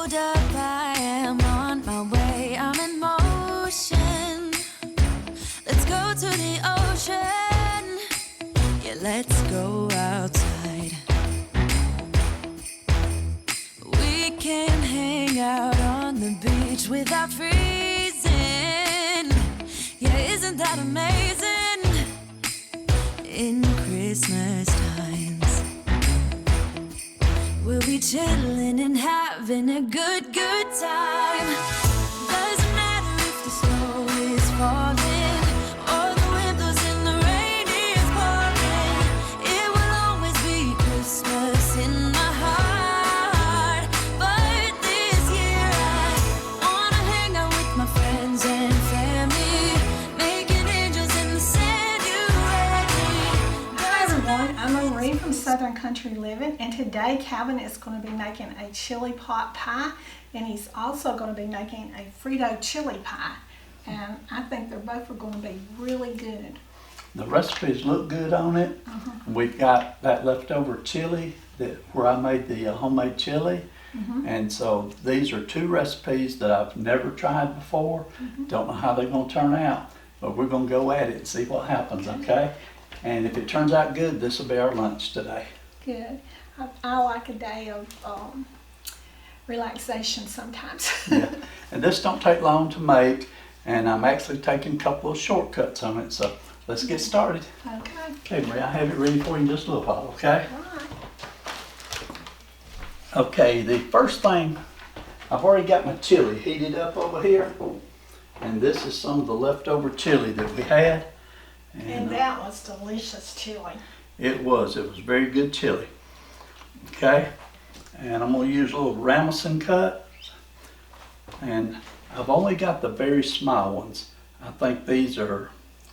hold up, I am on my way, I'm in motion. Let's go to the ocean, yeah, let's go outside. We can hang out on the beach without freezing, yeah, isn't that amazing? In Christmas times, we'll be chilling and having a good time. Doesn't matter if the snow is falling or the wind blows and the rain is pouring. It will always be Christmas in my heart. But this year I wanna hang out with my friends and family, making angels in the sand. You ready? Hi everyone, I'm Marie from Southern Country Living, and today Calvin is going to be making a chili pot pie, and he's also going to be making a Frito Chili Pie, and I think they're both are going to be really good. The recipes look good on it. We've got that leftover chili where I made the homemade chili. And so these are two recipes that I've never tried before. Don't know how they're going to turn out, but we're going to go at it and see what happens, okay? And if it turns out good, this will be our lunch today. Good. I like a day of relaxation sometimes. Yeah, and this don't take long to make, and I'm actually taking a couple of shortcuts on it, so let's get started. Okay. Okay, Maria, I have it ready for you in just a little while, okay? All right. Okay, the first thing, I've already got my chili heated up over here, and this is some of the leftover chili that we had. And that was delicious chili. It was very good chili. Okay, and I'm going to use a little Ramison cuts, and I've only got the very small ones. I think these are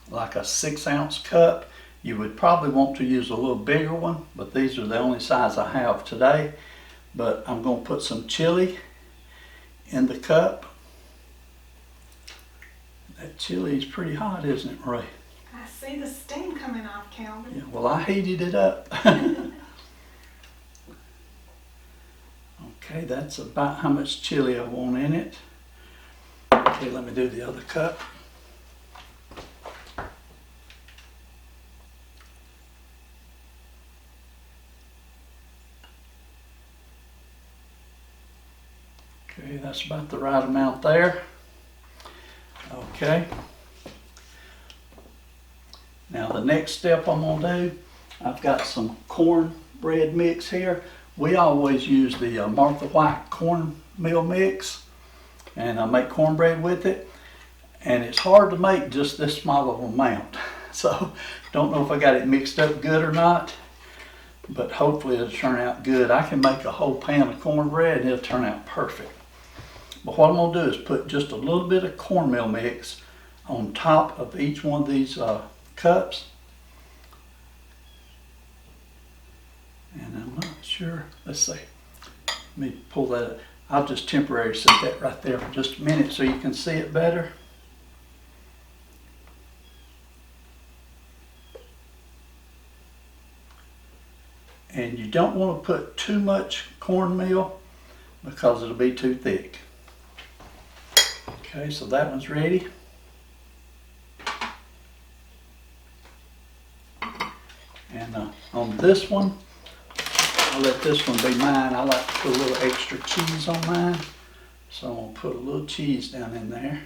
like a 6-ounce cup. You would probably want to use a little bigger one, but these are the only size I have today. But I'm going to put some chili in the cup. That chili is pretty hot, isn't it, Ray? I see the steam coming off, Calvin. Yeah, well, I heated it up. Okay, that's about how much chili I want in it. Okay, let me do the other cup. Okay, that's about the right amount there. Okay. Now the next step I'm gonna do, I've got some cornbread mix here. We always use the Martha White cornmeal mix, and I make cornbread with it. And it's hard to make just this small of an amount. So don't know if I got it mixed up good or not, but hopefully it'll turn out good. I can make a whole pan of cornbread and it'll turn out perfect. But what I'm gonna do is put just a little bit of cornmeal mix on top of each one of these cups. And I'm not sure, let's see, let me pull that up. I'll just temporarily set that right there for just a minute so you can see it better. And you don't want to put too much cornmeal because it'll be too thick. Okay, so that one's ready. And on this one, I'll let this one be mine. I like to put a little extra cheese on mine. So I'm going to put a little cheese down in there.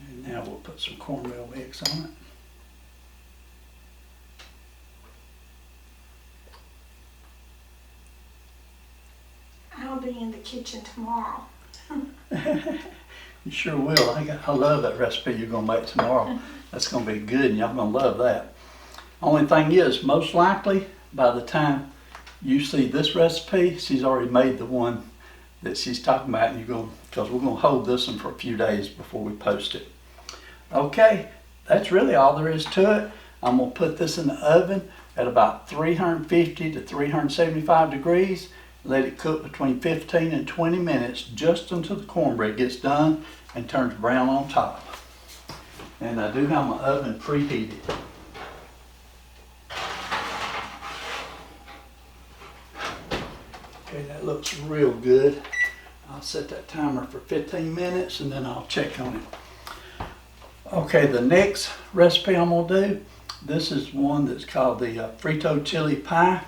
And now we'll put some cornmeal mix on it. I'll be in the kitchen tomorrow. You sure will. I love that recipe you're going to make tomorrow. That's going to be good, and y'all going to love that. Only thing is, most likely, by the time you see this recipe, she's already made the one that she's talking about, and because we're going to hold this one for a few days before we post it. Okay, that's really all there is to it. I'm going to put this in the oven at about 350 to 375 degrees. Let it cook between 15 and 20 minutes just until the cornbread gets done and turns brown on top. And I do have my oven preheated. Okay, that looks real good. I'll set that timer for 15 minutes and then I'll check on it. Okay, the next recipe I'm gonna do, this is one that's called the Frito Chili Pie.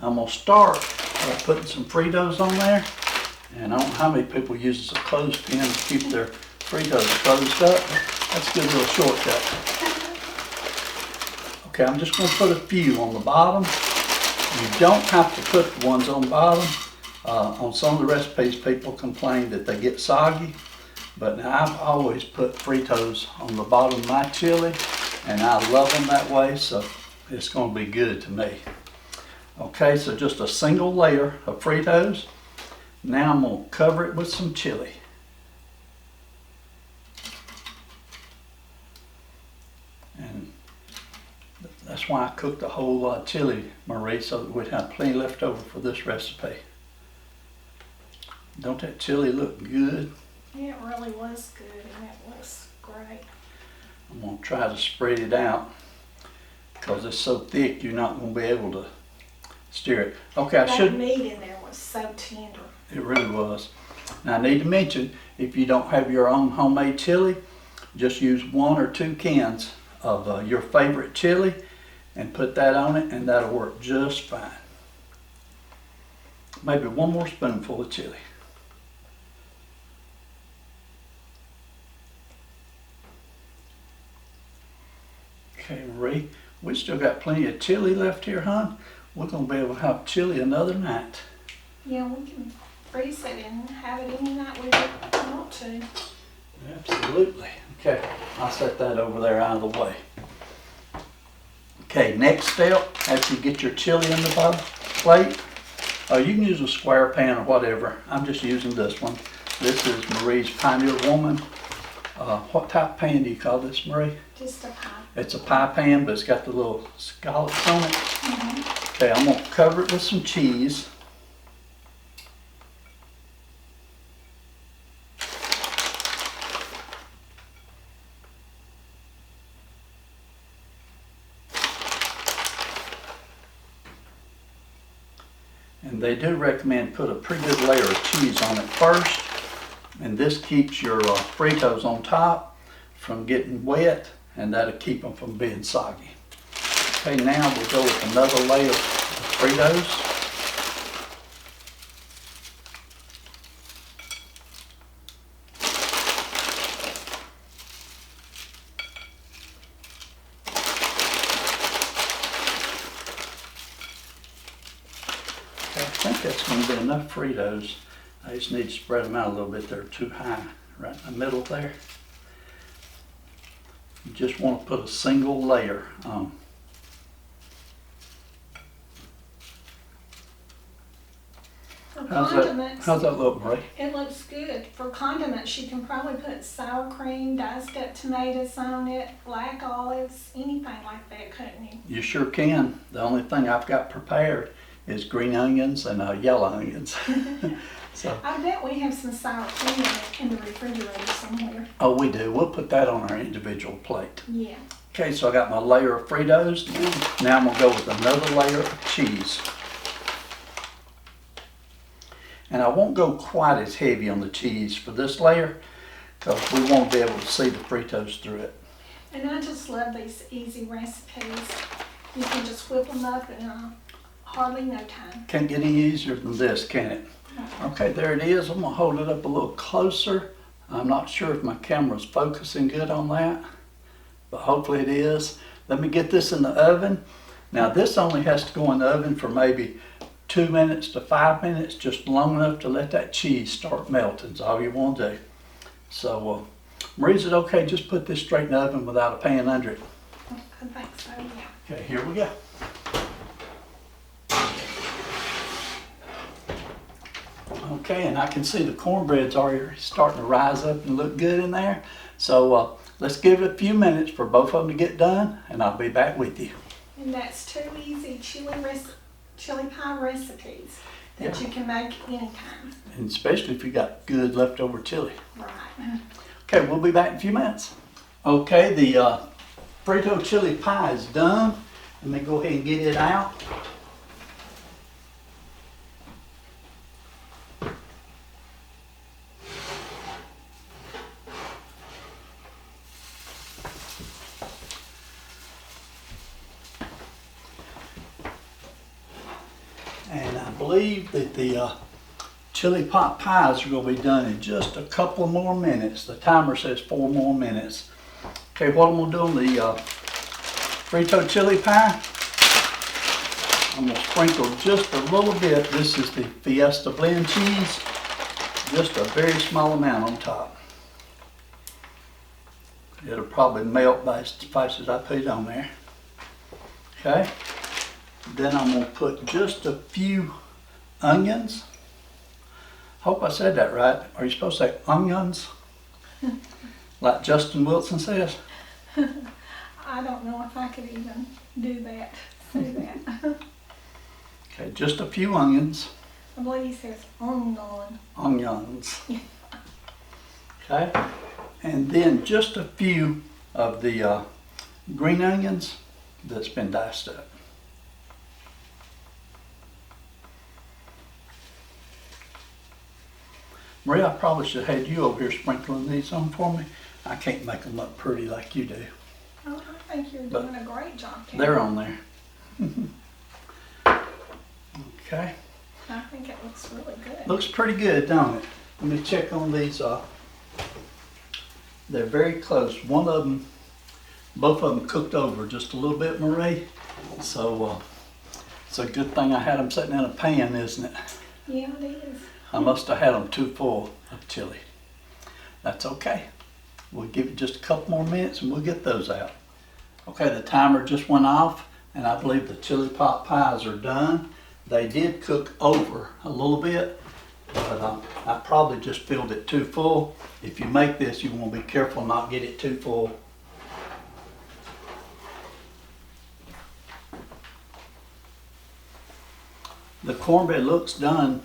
I'm gonna start by putting some Fritos on there. And I don't know how many people use a clothespin to keep their Fritos closed up. That's a good little shortcut. Okay, I'm just gonna put a few on the bottom. You don't have to put the ones on the bottom. On some of the recipes, people complain that they get soggy, but now I've always put Fritos on the bottom of my chili, and I love them that way, so it's going to be good to me. Okay, so just a single layer of Fritos. Now I'm going to cover it with some chili. And that's why I cooked a whole lot of chili, Marie, so that we'd have plenty left over for this recipe. Don't that chili look good? It really was good, and it was great. I'm going to try to spread it out because it's so thick you're not going to be able to stir it. Okay, That meat in there was so tender. It really was. Now I need to mention, if you don't have your own homemade chili, just use 1 or 2 cans of your favorite chili and put that on it, and that'll work just fine. Maybe 1 more spoonful of chili. Okay, Marie, we still got plenty of chili left here, hon. We're going to be able to have chili another night. Yeah, we can freeze it and have it any night we want to. Absolutely. Okay, I'll set that over there out of the way. Okay, next step, after you get your chili in the plate, you can use a square pan or whatever. I'm just using this one. This is Marie's Pioneer Woman. What type of pan do you call this, Marie? Just a pie. It's a pie pan, but it's got the little scallops on it. Mm-hmm. Okay, I'm going to cover it with some cheese. And they do recommend put a pretty good layer of cheese on it first. And this keeps your Fritos on top from getting wet, and that'll keep them from being soggy. Okay, now we'll go with another layer of Fritos. Okay, I think that's going to be enough Fritos. I just need to spread them out a little bit. They're too high right in the middle there. You just want to put a single layer on. For condiments, How's that look, Marie? it looks good. For condiments, you can probably put sour cream, diced up tomatoes on it, black olives, anything like that, couldn't you? You sure can. The only thing I've got prepared is green onions and yellow onions. So, I bet we have some sour cream in the refrigerator somewhere. oh, we do. We'll put that on our individual plate. Yeah. Okay, so I got my layer of Fritos. Now I'm going to go with another layer of cheese. And I won't go quite as heavy on the cheese for this layer because we won't be able to see the Fritos through it. And I just love these easy recipes. You can just whip them up in hardly no time. Can't get any easier than this, can it? Okay, there it is. I'm going to hold it up a little closer. I'm not sure if my camera's focusing good on that, but hopefully it is. Let me get this in the oven. Now this only has to go in the oven for maybe 2 minutes to 5 minutes, just long enough to let that cheese start melting. Is all you want to do. So, Marie, is it okay just put this straight in the oven without a pan under it? I think so, yeah. Okay, here we go. Okay, and I can see the cornbread's already starting to rise up and look good in there. So let's give it a few minutes for both of them to get done, and I'll be back with you. And that's 2 easy chili pie recipes that you can make anytime. And especially if you got good leftover chili. Right. Okay, we'll be back in a few minutes. Okay, the Frito Chili Pie is done. Let me go ahead and get it out. And I believe that the chili pot pies are going to be done in just a couple more minutes. The timer says 4 more minutes. Okay, what I'm going to do on the Frito Chili Pie, I'm going to sprinkle just a little bit. This is the Fiesta blend cheese, just a very small amount on top. It'll probably melt by as fast as I put it on there. Okay, then I'm going to put just a few onions. Hope I said that right. Are you supposed to say onions? Like Justin Wilson says? I don't know if I could even do that, say that. Okay, just a few onions. I believe he says onion. Onions. Okay, and then just a few of the green onions that's been diced up. Maria, I probably should have had you over here sprinkling these on for me. I can't make them look pretty like you do. Oh, I think you're doing a great job, Ken. They're on there. Okay. I think it looks really good. Looks pretty good, don't it? Let me check on these. They're very close. One of them, both of them cooked over just a little bit, Marie. So it's a good thing I had them sitting in a pan, isn't it? Yeah, it is. I must have had them too full of chili. That's okay. We'll give it just a couple more minutes and we'll get those out. Okay, the timer just went off and I believe the chili pot pies are done. They did cook over a little bit, but I probably just filled it too full. If you make this, you want to be careful not get it too full. The cornbread looks done.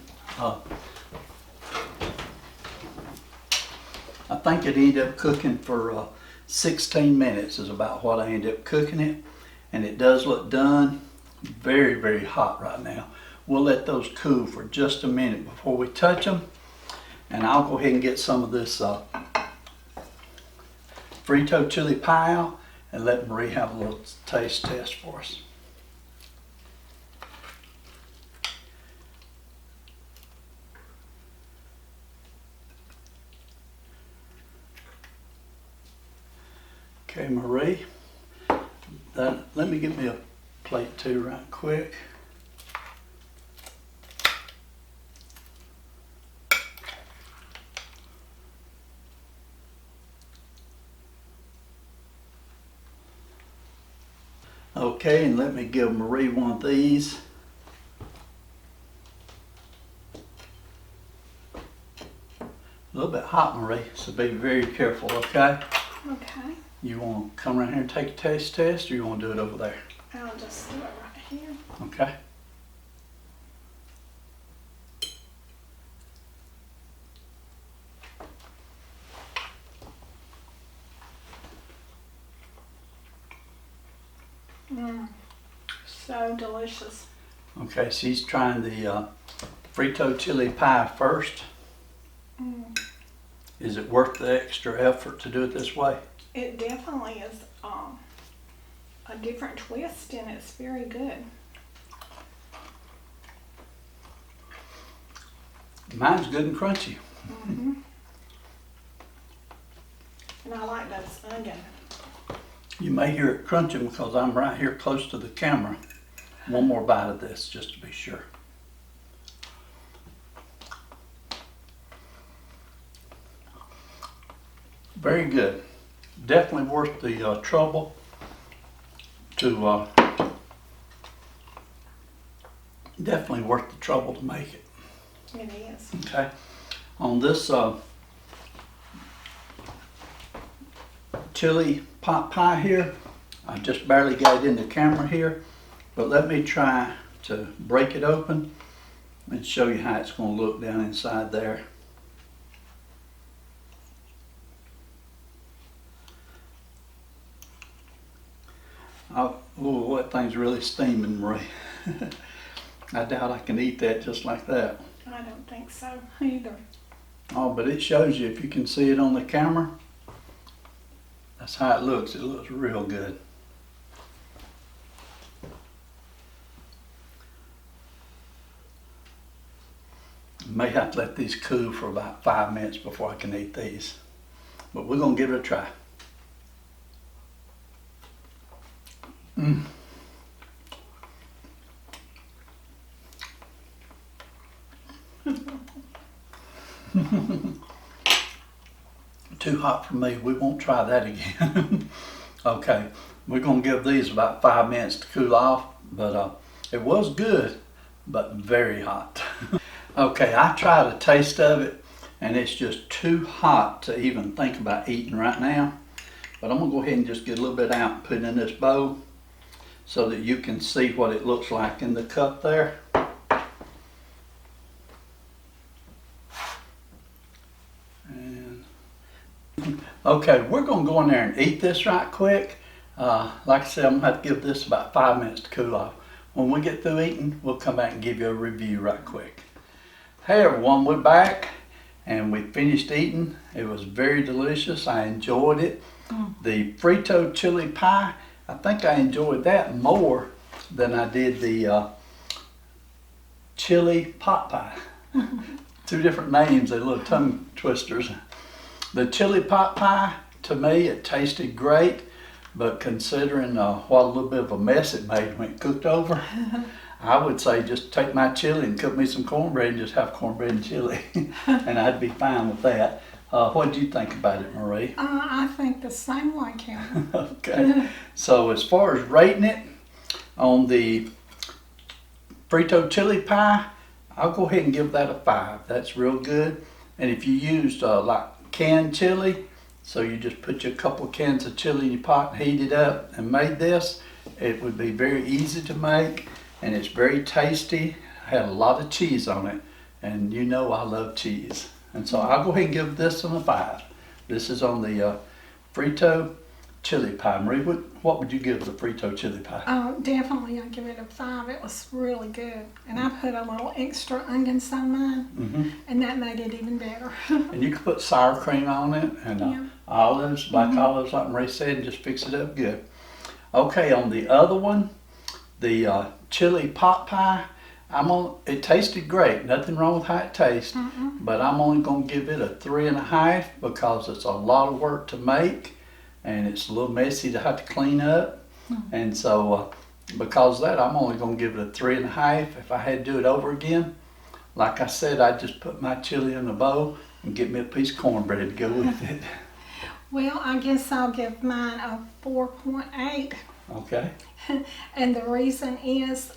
I think it ended up cooking for 16 minutes is about what I ended up cooking it. And it does look done. Very, very hot right now. We'll let those cool for just a minute before we touch them. And I'll go ahead and get some of this Frito Chili Pie out and let Marie have a little taste test for us. Okay, Marie, let me get me a plate too right quick. Okay, and let me give Marie one of these. A little bit hot, Marie, so be very careful, okay? Okay. You want to come around here and take a taste test, or you want to do it over there? I'll just do it right here. Okay. So delicious. Okay, she's trying the Frito Chili Pie first. Is it worth the extra effort to do it this way? It definitely is a different twist and it's very good. Mine's good and crunchy. And I like those onion. You may hear it crunching because I'm right here close to the camera. One more bite of this just to be sure. Very good. Definitely worth the trouble to definitely worth the trouble to make it. It is. Okay. On this chili pot pie here, I just barely got it in the camera here, but let me try to break it open and show you how it's going to look down inside there. Oh, that thing's really steaming, Marie. I doubt I can eat that just like that. I don't think so either. Oh, but it shows you, if you can see it on the camera, that's how it looks. It looks real good. May have to let these cool for about 5 minutes before I can eat these. But we're gonna give it a try. Too hot for me. We won't try that again. Okay, we're gonna give these about 5 minutes to cool off, but it was good, but very hot. Okay, I tried a taste of it, and it's just too hot to even think about eating right now. But I'm gonna go ahead and just get a little bit out and put it in this bowl so that you can see what it looks like in the cup there. Okay, we're gonna go in there and eat this right quick. Like I said, I'm gonna have to give this about 5 minutes to cool off. When we get through eating, we'll come back and give you a review right quick. Hey everyone, we're back and we finished eating. It was very delicious. I enjoyed it. The Frito Chili Pie, I think I enjoyed that more than I did the chili pot pie. Two different names, they're little tongue twisters. The chili pot pie, to me, it tasted great, but considering what a little bit of a mess it made when it cooked over, I would say just take my chili and cook me some cornbread and just have cornbread and chili, and I'd be fine with that. What did you think about it, Marie? I think the same way, Karen. Okay, so as far as rating it on the Frito Chili Pie, I'll go ahead and give that a 5. That's real good. And if you used like canned chili, so you just put your couple of cans of chili in your pot and heat it up and made this, it would be very easy to make, and it's very tasty. Had a lot of cheese on it, and you know I love cheese. And so I'll go ahead and give this one a 5. This is on the Frito Chili Pie. Marie, what would you give the Frito Chili Pie? Oh, definitely I'd give it a 5. It was really good. And I put a little extra onions on mine, and that made it even better. And you could put sour cream on it and olives, black olives like Marie said, and just fix it up good. Okay, on the other one, the chili pot pie, it tasted great. Nothing wrong with how it tastes, but I'm only going to give it a 3.5 because it's a lot of work to make. And it's a little messy to have to clean up. And so because of that, I'm only going to give it a 3.5. If I had to do it over again, like I said, I'd just put my chili in a bowl and get me a piece of cornbread to go with it. Well, I guess I'll give mine a 4.8. Okay. And the reason is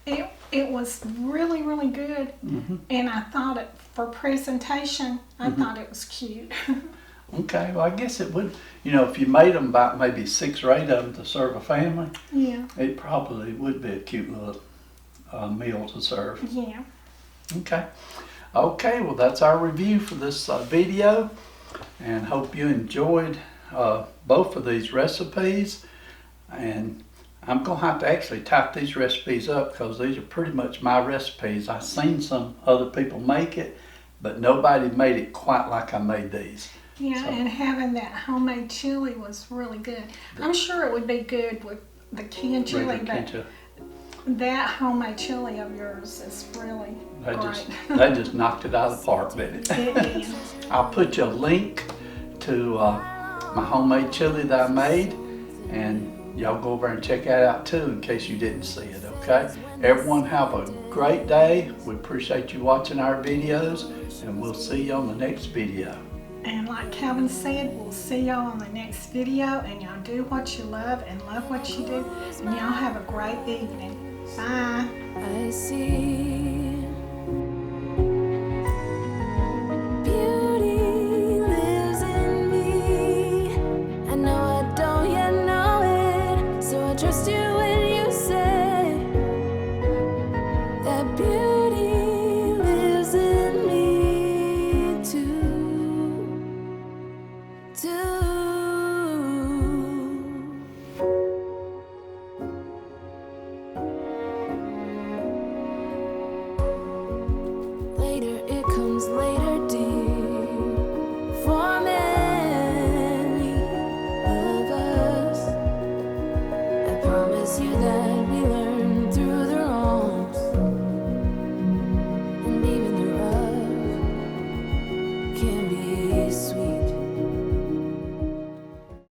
it was really, really good. And I thought it, for presentation, I thought it was cute. Okay, well I guess it would, if you made them about maybe 6 or 8 of them to serve a family, it probably would be a cute little meal to serve. Yeah. Okay, well that's our review for this video, and hope you enjoyed both of these recipes. And I'm going to have to actually type these recipes up because these are pretty much my recipes. I've seen some other people make it, but nobody made it quite like I made these. Yeah, and having that homemade chili was really good. I'm sure it would be good with the canned chili, but that homemade chili of yours is really great. They just knocked it out of the park, didn't it? It did. I'll put you a link to my homemade chili that I made, and y'all go over and check that out too in case you didn't see it, okay? Everyone have a great day. We appreciate you watching our videos, and we'll see you on the next video. And like Calvin said, we'll see y'all on the next video, and y'all do what you love and love what you do, and y'all have a great evening. Bye. I see